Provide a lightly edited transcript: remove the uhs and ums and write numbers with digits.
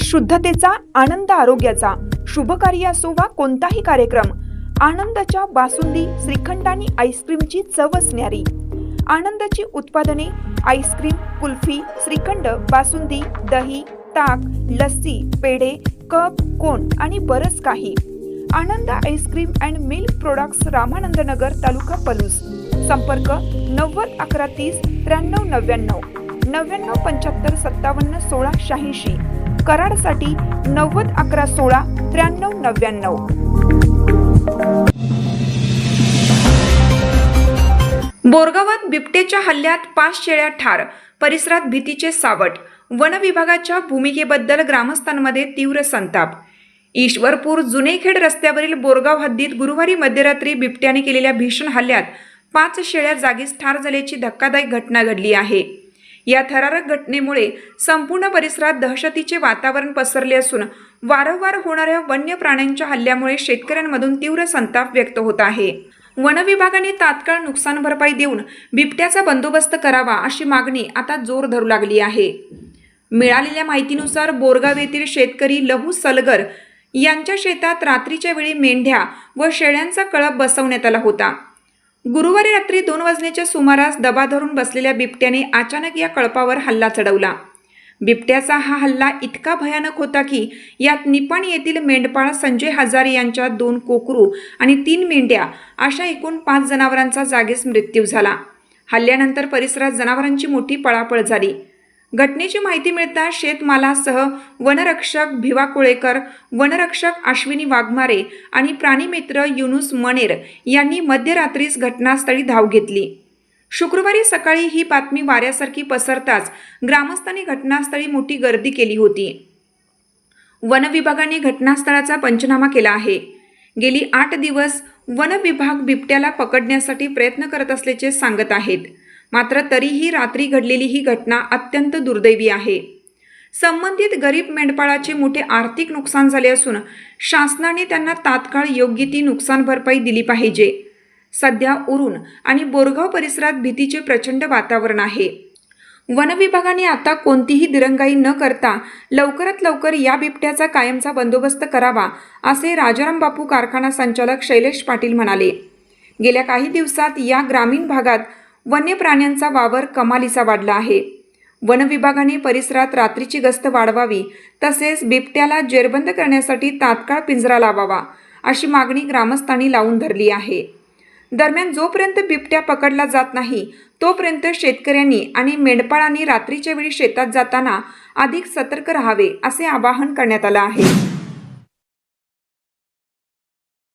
शुद्धतेचा आनंद, आरोग्याचा शुभ कार्य असो वा कोणताही कार्यक्रम, आनंदाच्या बासुंदी, श्रीखंड आणि आईस्क्रीमची चव असणारी आनंदाची उत्पादने आईस्क्रीम, कुल्फी, श्रीखंड, बासुंदी, दही, ताक, लस्सी, पेढे, कप, कोन आणि बरंच काही. Anand ice cream and milk products, Ramanand Nagar, taluka Palus. संपर्क 90 11 30 93 99 99 75 57 16 86. कराडसाठी 90 11 16 93 99. बोरगावात बिबट्याच्या हल्ल्यात 5 शेळ्या ठार, परिसरात भीतीचे सावट. वन विभागाच्या भूमिकेबद्दल ग्रामस्थांमध्ये तीव्र संताप. ईश्वरपूर जुनेखेड रस्त्यावरील बोरगाव हद्दीत गुरुवारी मध्यरात्री बिबट्याने केलेल्या भीषण हल्ल्यात 5 शेळ्या जागीच ठार झाल्याची धक्कादायक घटना घडली आहे. या थरारक घटनेमुळे संपूर्ण परिसरात दहशतीचे वातावरण पसरले असून वारंवार होणाऱ्या वन्य प्राण्यांच्या हल्ल्यामुळे शेतकऱ्यांमधून तीव्र संताप व्यक्त होत आहे. वन विभागाने तात्काळ नुकसान भरपाई देऊन बिबट्याचा बंदोबस्त करावा अशी मागणी आता जोर धरू लागली आहे. मिळालेल्या माहितीनुसार बोरगाव येथील शेतकरी लहू सलगर यांच्या शेतात रात्रीच्या वेळी मेंढ्या व शेळ्यांचा कळप बसवण्यात आला होता. गुरुवारी रात्री 2 वाजण्याच्या सुमारास दबा धरून बसलेल्या बिबट्याने अचानक या कळपावर हल्ला चढवला. बिबट्याचा हा हल्ला इतका भयानक होता की यात निपाणी येथील मेंढपाळ संजय हजारे यांच्या 2 कोकरू आणि 3 मेंढ्या अशा एकूण 5 जनावरांचा जागीच मृत्यू झाला. हल्ल्यानंतर परिसरात जनावरांची मोठी पळापळ झाली. घटनेची माहिती मिळताच शेतमालासह वनरक्षक भिवा कोळेकर, वनरक्षक अश्विनी वाघमारे आणि प्राणीमित्र युनुस मनेर यांनी मध्यरात्रीच घटनास्थळी धाव घेतली. शुक्रवारी सकाळी ही बातमी वाऱ्यासारखी पसरताच ग्रामस्थांनी घटनास्थळी मोठी गर्दी केली होती. वन विभागाने घटनास्थळाचा पंचनामा केला आहे. गेली 8 दिवस वन विभाग बिबट्याला पकडण्यासाठी प्रयत्न करत असल्याचे सांगत आहेत. मात्र तरीही रात्री घडलेली ही घटना अत्यंत दुर्दैवी आहे. संबंधित गरीब मेंढपाळाचे मोठे आर्थिक नुकसान झाले असून शासनाने त्यांना तात्काळ योग्य ती नुकसान भरपाई दिली पाहिजे. सध्या उरण आणि बोरगाव परिसरात भीतीचे प्रचंड वातावरण आहे. वन विभागाने आता कोणतीही दिरंगाई न करता लवकरात लवकर या बिबट्याचा कायमचा बंदोबस्त करावा, असे राजाराम बापू कारखाना संचालक शैलेश पाटील म्हणाले. गेल्या काही दिवसात या ग्रामीण भागात वन्य प्राण्यांचा वावर कमालीचा वाढला आहे. वन विभागाने परिसरात रात्रीची गस्त वाढवावी, तसेच बिबट्याला जेरबंद करण्यासाठी तात्काळ पिंजरा लावावा, अशी मागणी ग्रामस्थांनी लावून धरली आहे. दरम्यान जोपर्यंत बिबट्या पकडला जात नाही तोपर्यंत शेतकऱ्यांनी आणि मेंढपाळांनी रात्रीच्या वेळी शेतात जाताना अधिक सतर्क राहावे, असे आवाहन करण्यात आले आहे.